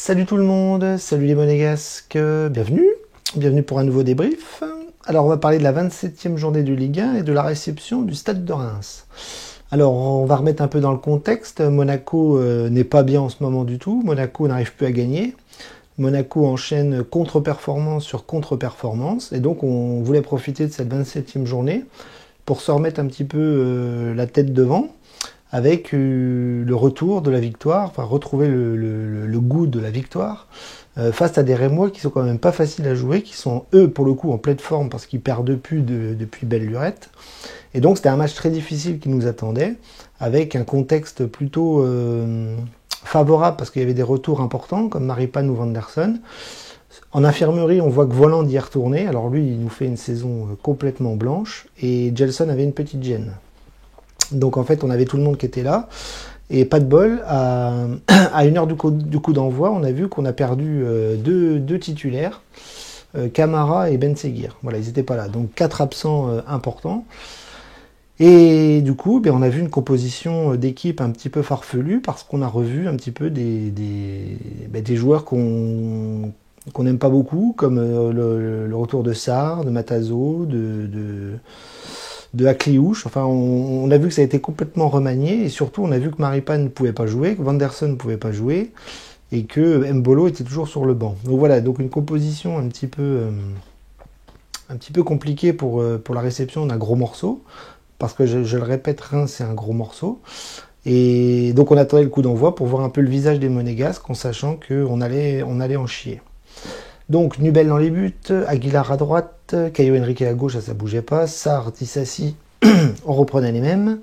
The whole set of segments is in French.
Salut tout le monde, salut les monégasques, bienvenue pour un nouveau débrief. Alors on va parler de la 27e journée de Ligue 1 et de la réception du Stade de Reims. Alors on va remettre un peu dans le contexte, Monaco n'est pas bien en ce moment du tout, Monaco n'arrive plus à gagner. Monaco enchaîne contre-performance sur contre-performance et donc on voulait profiter de cette 27e journée pour se remettre un petit peu la tête devant avec le retour de la victoire, enfin retrouver le goût de la victoire face à des Rémois qui sont quand même pas faciles à jouer, qui sont eux pour le coup en pleine forme parce qu'ils perdent depuis belle lurette. Et donc c'était un match très difficile qui nous attendait, avec un contexte plutôt favorable parce qu'il y avait des retours importants comme Maripane ou Vanderson. En infirmerie, on voit que Voland y est retourné, alors lui il nous fait une saison complètement blanche, et Gelson avait une petite gêne. Donc en fait, on avait tout le monde qui était là. Et pas de bol, à 1 heure du coup d'envoi, on a vu qu'on a perdu deux titulaires, Camara et Ben Seguir. Voilà, ils n'étaient pas là. Donc 4 absents importants. Et du coup, on a vu une composition d'équipe un petit peu farfelue parce qu'on a revu un petit peu des joueurs qu'on n'aime pas beaucoup, comme le retour de Sarr, de Matazo, de Akliouche. Enfin, on a vu que ça a été complètement remanié, et surtout on a vu que Maripane ne pouvait pas jouer, que Vanderson ne pouvait pas jouer, et que Mbolo était toujours sur le banc. Donc voilà, donc une composition un petit peu compliquée pour la réception d'un gros morceau, parce que je le répète, Reims c'est un gros morceau. Et donc on attendait le coup d'envoi pour voir un peu le visage des Monégasques, en sachant qu'on allait en chier. Donc Nubel dans les buts, Aguilar à droite, Caio Henrique à gauche, ça bougeait pas, Sarr, Tissassi, on reprenait les mêmes,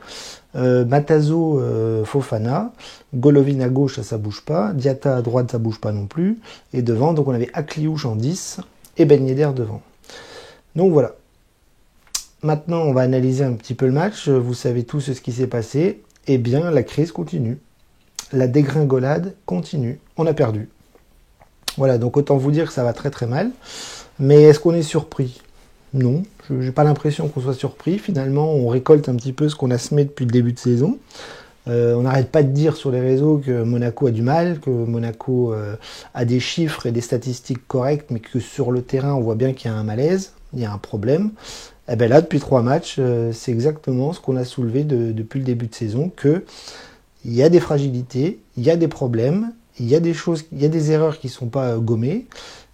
Matazo, Fofana, Golovin à gauche, ça bouge pas, Diatta à droite, ça bouge pas non plus, et devant, donc on avait Akliouche en 10 et Ben Yedder devant. Donc voilà. Maintenant, on va analyser un petit peu le match, vous savez tous ce qui s'est passé. Eh bien, la crise continue, la dégringolade continue, on a perdu. Voilà, donc autant vous dire que ça va très très mal. Mais est-ce qu'on est surpris? Non, je n'ai pas l'impression qu'on soit surpris. Finalement, on récolte un petit peu ce qu'on a semé depuis le début de saison. On n'arrête pas de dire sur les réseaux que Monaco a du mal, que Monaco a des chiffres et des statistiques correctes, mais que sur le terrain, on voit bien qu'il y a un malaise, il y a un problème. Et bien là, depuis 3 matchs, c'est exactement ce qu'on a soulevé depuis le début de saison, qu'il y a des fragilités, il y a des problèmes, il y a des erreurs qui ne sont pas gommées,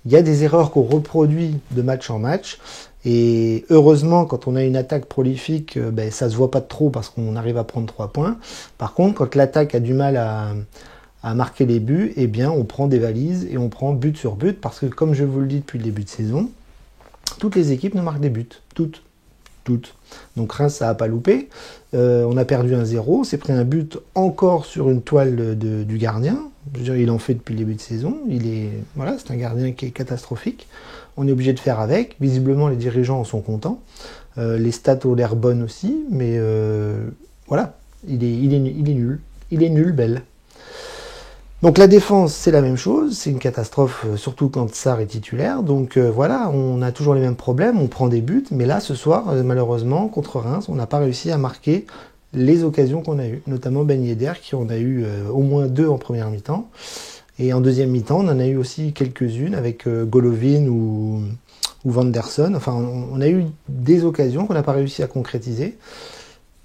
il y a des erreurs qu'on reproduit de match en match, et heureusement, quand on a une attaque prolifique, ça se voit pas trop parce qu'on arrive à prendre 3 points. Par contre, quand l'attaque a du mal à marquer les buts, eh bien on prend des valises et on prend but sur but, parce que comme je vous le dis depuis le début de saison, toutes les équipes nous marquent des buts, toutes. Donc Reims, ça n'a pas loupé. On a perdu 1-0, on s'est pris un but encore sur une toile du gardien. Je veux dire, il en fait depuis le début de saison. C'est un gardien qui est catastrophique. On est obligé de faire avec. Visiblement, les dirigeants en sont contents. Les stats ont l'air bonnes aussi, mais voilà, il est nul. Il est nul, belle. Donc la défense, c'est la même chose, c'est une catastrophe, surtout quand Sarr est titulaire. Donc voilà, on a toujours les mêmes problèmes, on prend des buts, mais là, ce soir, malheureusement, contre Reims, on n'a pas réussi à marquer les occasions qu'on a eues, notamment Ben Yedder, qui en a eu au moins 2 en première mi-temps. Et en deuxième mi-temps, on en a eu aussi quelques-unes avec Golovin ou Vanderson. Enfin, on a eu des occasions qu'on n'a pas réussi à concrétiser.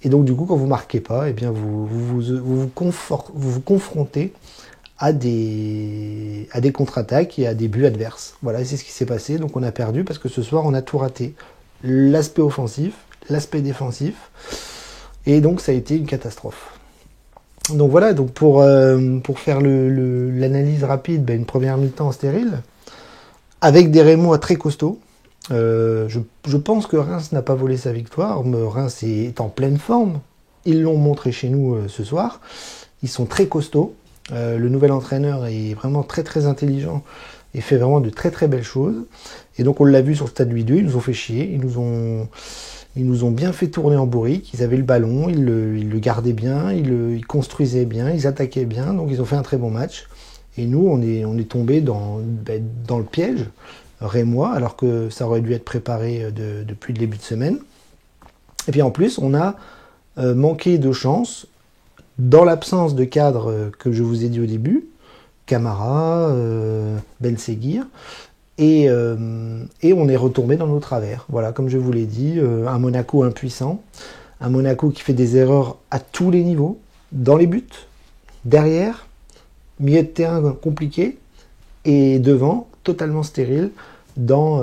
Et donc du coup, quand vous ne marquez pas, eh bien, vous vous confrontez à des contre-attaques et à des buts adverses. Voilà, c'est ce qui s'est passé. Donc on a perdu parce que ce soir, on a tout raté. L'aspect offensif, l'aspect défensif. Et donc ça a été une catastrophe. Donc voilà, donc pour faire l'analyse rapide, une première mi-temps stérile, avec des Rémois très costauds. Je pense que Reims n'a pas volé sa victoire. Reims est en pleine forme. Ils l'ont montré chez nous ce soir. Ils sont très costauds. Le nouvel entraîneur est vraiment très très intelligent et fait vraiment de très très belles choses. Et donc on l'a vu sur le stade 8-2, ils nous ont fait chier, ils nous ont bien fait tourner en bourrique, ils avaient le ballon, ils le gardaient bien, ils construisaient bien, ils attaquaient bien, donc ils ont fait un très bon match. Et nous, on est tombé dans le piège rémois, alors que ça aurait dû être préparé depuis le début de semaine. Et puis en plus, on a manqué de chance, dans l'absence de cadre que je vous ai dit au début, Camara, Ben Seguir, et on est retombé dans nos travers. Voilà, comme je vous l'ai dit, un Monaco impuissant, un Monaco qui fait des erreurs à tous les niveaux, dans les buts, derrière, milieu de terrain compliqué, et devant, totalement stérile, dans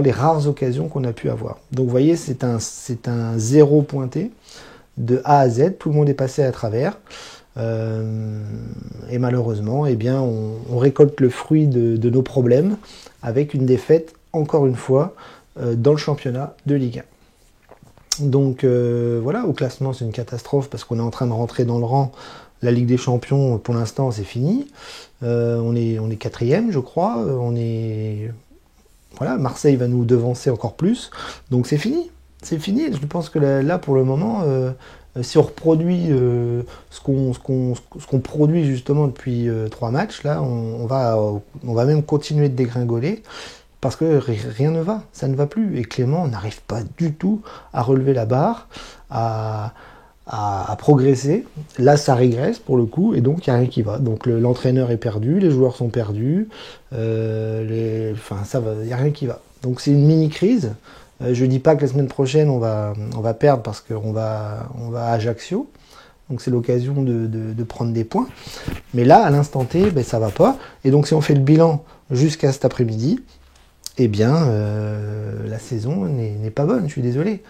les rares occasions qu'on a pu avoir. Donc vous voyez, c'est un zéro pointé, de A à Z, tout le monde est passé à travers. Et malheureusement, eh bien, on récolte le fruit de nos problèmes avec une défaite, encore une fois, dans le championnat de Ligue 1. Donc voilà, au classement, c'est une catastrophe parce qu'on est en train de rentrer dans le rang. La Ligue des Champions, pour l'instant, c'est fini. On est quatrième, je crois. Voilà, Marseille va nous devancer encore plus. Donc c'est fini. C'est fini. Je pense que là pour le moment, si on reproduit ce qu'on produit justement depuis 3 matchs, là, on va même continuer de dégringoler parce que rien ne va, ça ne va plus. Et Clément n'arrive pas du tout à relever la barre, à progresser. Là, ça régresse pour le coup, et donc il n'y a rien qui va. Donc l'entraîneur est perdu, les joueurs sont perdus, ça va, il n'y a rien qui va. Donc c'est une mini-crise. Je dis pas que la semaine prochaine on va perdre parce qu'on va à Ajaccio, donc c'est l'occasion de prendre des points. Mais là, à l'instant T, ça va pas. Et donc si on fait le bilan jusqu'à cet après-midi, eh bien la saison n'est pas bonne. Je suis désolé.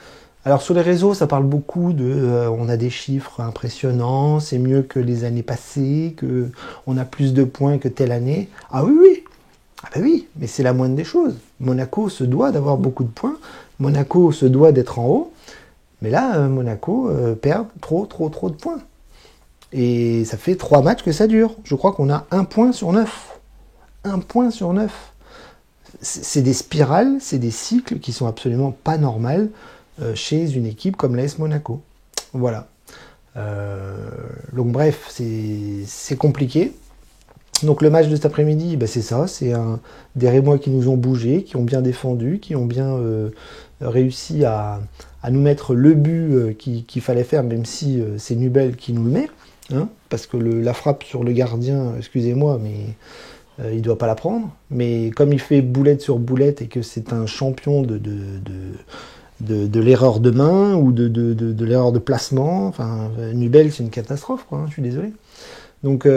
Alors sur les réseaux, ça parle beaucoup on a des chiffres impressionnants, c'est mieux que les années passées, que on a plus de points que telle année. Ah oui, oui. Ah ben oui, mais c'est la moindre des choses. Monaco se doit d'avoir beaucoup de points. Monaco se doit d'être en haut. Mais là, Monaco perd trop de points. Et ça fait 3 matchs que ça dure. Je crois qu'on a 1 point sur 9. 1 point sur 9. C'est des spirales, c'est des cycles qui sont absolument pas normaux chez une équipe comme l'AS Monaco. Voilà. Donc bref, c'est compliqué. Donc le match de cet après-midi, c'est ça, c'est des Rémois qui nous ont bougé, qui ont bien défendu, qui ont bien réussi à nous mettre le but qu'il fallait faire, même si c'est Nubel qui nous le met, hein, parce que la frappe sur le gardien, excusez-moi, mais il ne doit pas la prendre. Mais comme il fait boulette sur boulette et que c'est un champion de l'erreur de main ou de l'erreur de placement, enfin Nubel c'est une catastrophe, quoi, hein, je suis désolé. Donc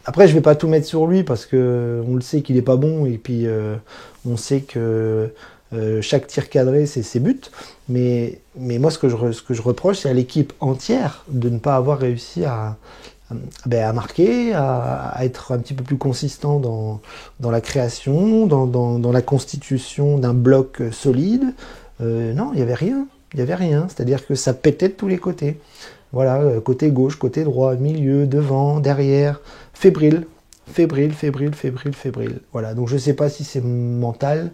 après, je vais pas tout mettre sur lui parce que on le sait qu'il est pas bon et puis on sait que chaque tir cadré c'est ses buts. Mais moi, ce que je reproche, c'est à l'équipe entière de ne pas avoir réussi à marquer, à être un petit peu plus consistant dans la création, dans la constitution d'un bloc solide. Non, il y avait rien. Il y avait rien. C'est-à-dire que ça pétait de tous les côtés. Voilà, côté gauche, côté droit, milieu, devant, derrière, fébrile. Voilà, donc je ne sais pas si c'est mental.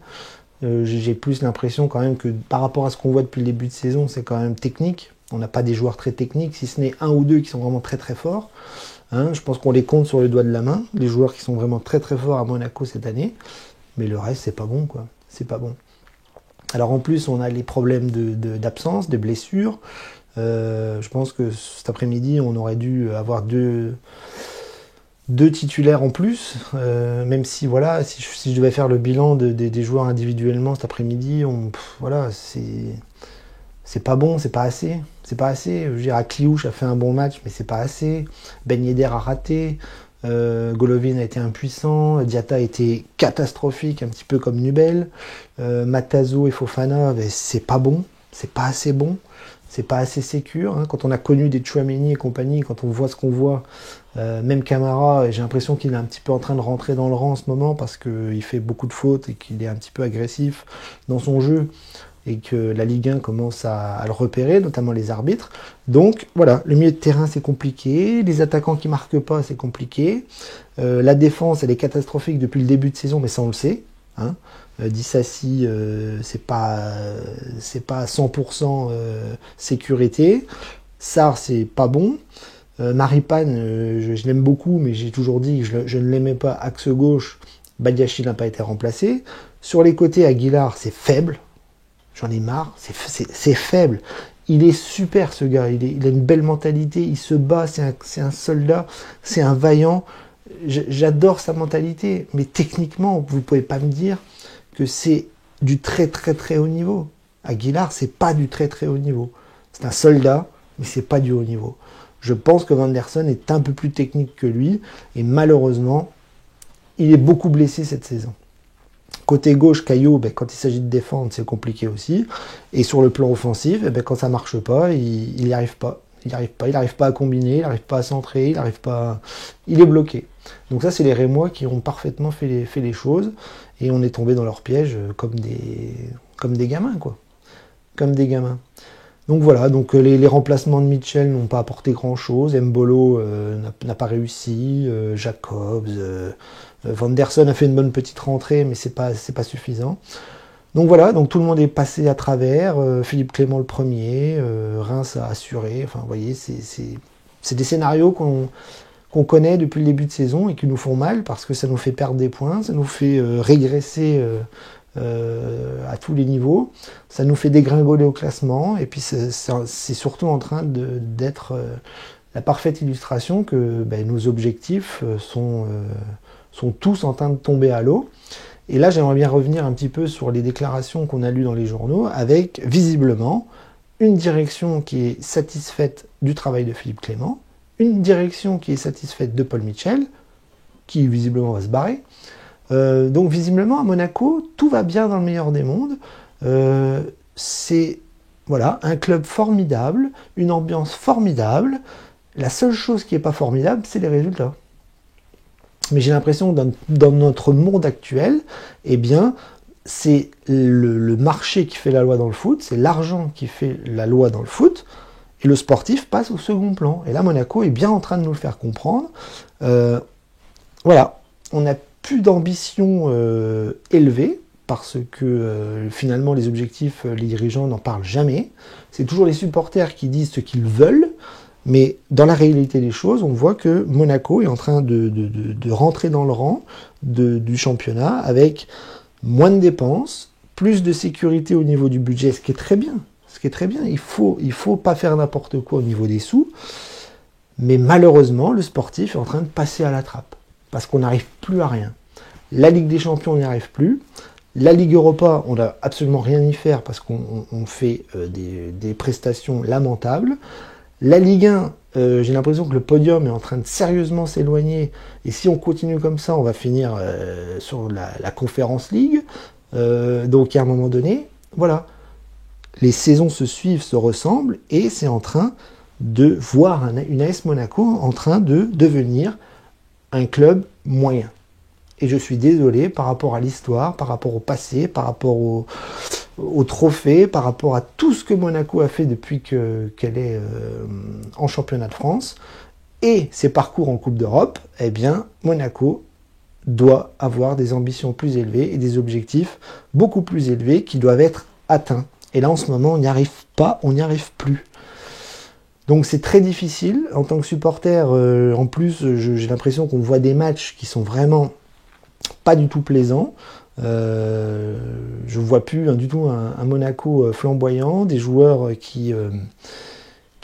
J'ai plus l'impression quand même que par rapport à ce qu'on voit depuis le début de saison, c'est quand même technique. On n'a pas des joueurs très techniques, si ce n'est 1 ou 2 qui sont vraiment très très forts. Hein, je pense qu'on les compte sur le doigt de la main, les joueurs qui sont vraiment très très forts à Monaco cette année. Mais le reste, c'est pas bon, quoi. C'est pas bon. Alors en plus, on a les problèmes d'absence, de blessures. Je pense que cet après-midi, on aurait dû avoir deux titulaires en plus, même si voilà, si je devais faire le bilan des joueurs individuellement cet après-midi, voilà, c'est pas bon, c'est pas assez. C'est pas assez. Je veux dire, Akliouche a fait un bon match, mais c'est pas assez. Ben Yedder a raté. Golovin a été impuissant. Diatta a été catastrophique, un petit peu comme Nubel. Matazo et Fofana, c'est pas bon. C'est pas assez bon. C'est pas assez sécure. Hein. Quand on a connu des Tchouaméni et compagnie, quand on voit ce qu'on voit, même Camara, j'ai l'impression qu'il est un petit peu en train de rentrer dans le rang en ce moment parce qu'il fait beaucoup de fautes et qu'il est un petit peu agressif dans son jeu et que la Ligue 1 commence à le repérer, notamment les arbitres. Donc voilà, le milieu de terrain c'est compliqué, les attaquants qui marquent pas c'est compliqué, la défense elle est catastrophique depuis le début de saison, mais ça on le sait. Hein. Dissassi, c'est pas à 100% sécurité. Sarr, c'est pas bon. Maripane, je l'aime beaucoup, mais j'ai toujours dit que je ne l'aimais pas. Axe gauche, Badiachil n'a pas été remplacé. Sur les côtés, Aguilar, c'est faible. J'en ai marre, c'est faible. Il est super ce gars, il a une belle mentalité, il se bat, c'est un soldat, c'est un vaillant. J'adore sa mentalité, mais techniquement, vous pouvez pas me dire que c'est du très très très haut niveau. Aguilar, c'est pas du très très haut niveau. C'est un soldat, mais c'est pas du haut niveau. Je pense que Vanderson est un peu plus technique que lui, et malheureusement, il est beaucoup blessé cette saison. Côté gauche, Caillot, quand il s'agit de défendre, c'est compliqué aussi. Et sur le plan offensif, quand ça marche pas, il n'y arrive pas. Il n'arrive pas à combiner, il n'arrive pas à centrer, il est bloqué. Donc ça, c'est les Rémois qui ont parfaitement fait les choses, et on est tombé dans leur piège comme des gamins, quoi. Comme des gamins. Donc voilà, donc les remplacements de Mitchell n'ont pas apporté grand-chose. Mbolo n'a pas réussi, Jacobs, Vanderson a fait une bonne petite rentrée, mais c'est pas suffisant. Donc voilà, donc tout le monde est passé à travers, Philippe Clément le premier, Reims a assuré, enfin vous voyez, c'est des scénarios qu'on connaît depuis le début de saison et qui nous font mal parce que ça nous fait perdre des points, ça nous fait régresser à tous les niveaux, ça nous fait dégringoler au classement, et puis c'est surtout en train d'être la parfaite illustration que nos objectifs sont tous en train de tomber à l'eau. Et là, j'aimerais bien revenir un petit peu sur les déclarations qu'on a lues dans les journaux, avec visiblement une direction qui est satisfaite du travail de Philippe Clément, une direction qui est satisfaite de Paul Mitchell, qui visiblement va se barrer. Donc visiblement, à Monaco, tout va bien dans le meilleur des mondes. C'est voilà, un club formidable, une ambiance formidable. La seule chose qui n'est pas formidable, c'est les résultats. Mais j'ai l'impression que dans notre monde actuel, eh bien, c'est le marché qui fait la loi dans le foot, c'est l'argent qui fait la loi dans le foot, et le sportif passe au second plan. Et là, Monaco est bien en train de nous le faire comprendre. Voilà, on n'a plus d'ambition élevée, parce que finalement, les objectifs, les dirigeants n'en parlent jamais. C'est toujours les supporters qui disent ce qu'ils veulent. Mais dans la réalité des choses, on voit que Monaco est en train de rentrer dans le rang du championnat avec moins de dépenses, plus de sécurité au niveau du budget, ce qui est très bien. Il faut pas faire n'importe quoi au niveau des sous. Mais malheureusement, le sportif est en train de passer à la trappe. Parce qu'on n'arrive plus à rien. La Ligue des Champions, on n'y arrive plus. La Ligue Europa, on n'a absolument rien y faire parce qu'on fait des prestations lamentables. La Ligue 1, j'ai l'impression que le podium est en train de sérieusement s'éloigner, et si on continue comme ça, on va finir sur la Conference League. Donc à un moment donné, voilà, les saisons se suivent, se ressemblent, et c'est en train de voir une AS Monaco en train de devenir un club moyen. Et je suis désolé par rapport à l'histoire, par rapport au passé, par rapport au trophée, par rapport à tout ce que Monaco a fait depuis qu'elle est en championnat de France, et ses parcours en Coupe d'Europe, eh bien, Monaco doit avoir des ambitions plus élevées et des objectifs beaucoup plus élevés qui doivent être atteints. Et là, en ce moment, on n'y arrive pas, on n'y arrive plus. Donc c'est très difficile. En tant que supporter, en plus, j'ai l'impression qu'on voit des matchs qui sont vraiment pas du tout plaisants. Je vois plus du tout un Monaco flamboyant, des joueurs qui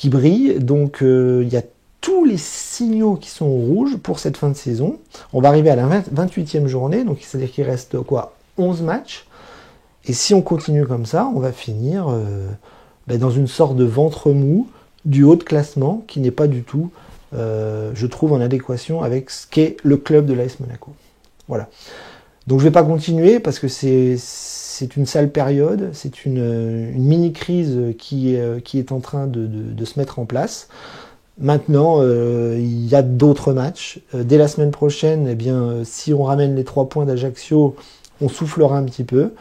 brillent. Donc il y a tous les signaux qui sont rouges pour cette fin de saison. On va arriver à la 28e journée, donc c'est-à-dire qu'il reste 11 matchs. Et si on continue comme ça, on va finir dans une sorte de ventre mou du haut de classement qui n'est pas du tout, je trouve, en adéquation avec ce qu'est le club de l'AS Monaco. Voilà. Donc je ne vais pas continuer parce que c'est une sale période, c'est une mini-crise qui est en train de se mettre en place. Maintenant, il y a d'autres matchs. Dès la semaine prochaine, eh bien, si on ramène les 3 points d'Ajaccio, on soufflera un petit peu.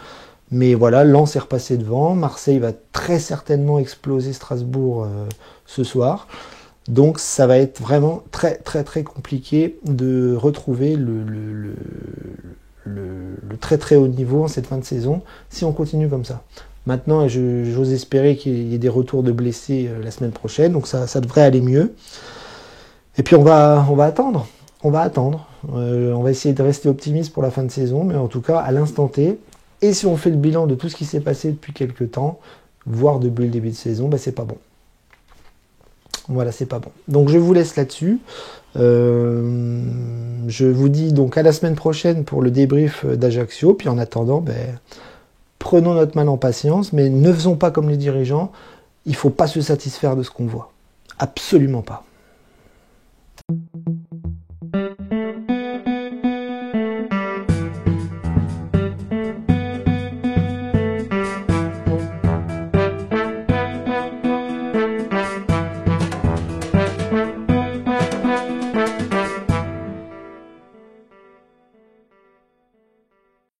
Mais voilà, Lens est repassé devant. Marseille va très certainement exploser Strasbourg ce soir. Donc ça va être vraiment très très très compliqué de retrouver le très très haut niveau en cette fin de saison si on continue comme ça. Maintenant, j'ose espérer qu'il y ait des retours de blessés la semaine prochaine, donc ça devrait aller mieux. Et puis on va attendre. On va essayer de rester optimiste pour la fin de saison, mais en tout cas à l'instant T. Et si on fait le bilan de tout ce qui s'est passé depuis quelques temps, voire depuis le début de saison, c'est pas bon. Voilà, c'est pas bon. Donc je vous laisse là-dessus. Je vous dis donc à la semaine prochaine pour le débrief d'Ajaccio. Puis en attendant, prenons notre mal en patience, mais ne faisons pas comme les dirigeants. Il ne faut pas se satisfaire de ce qu'on voit. Absolument pas.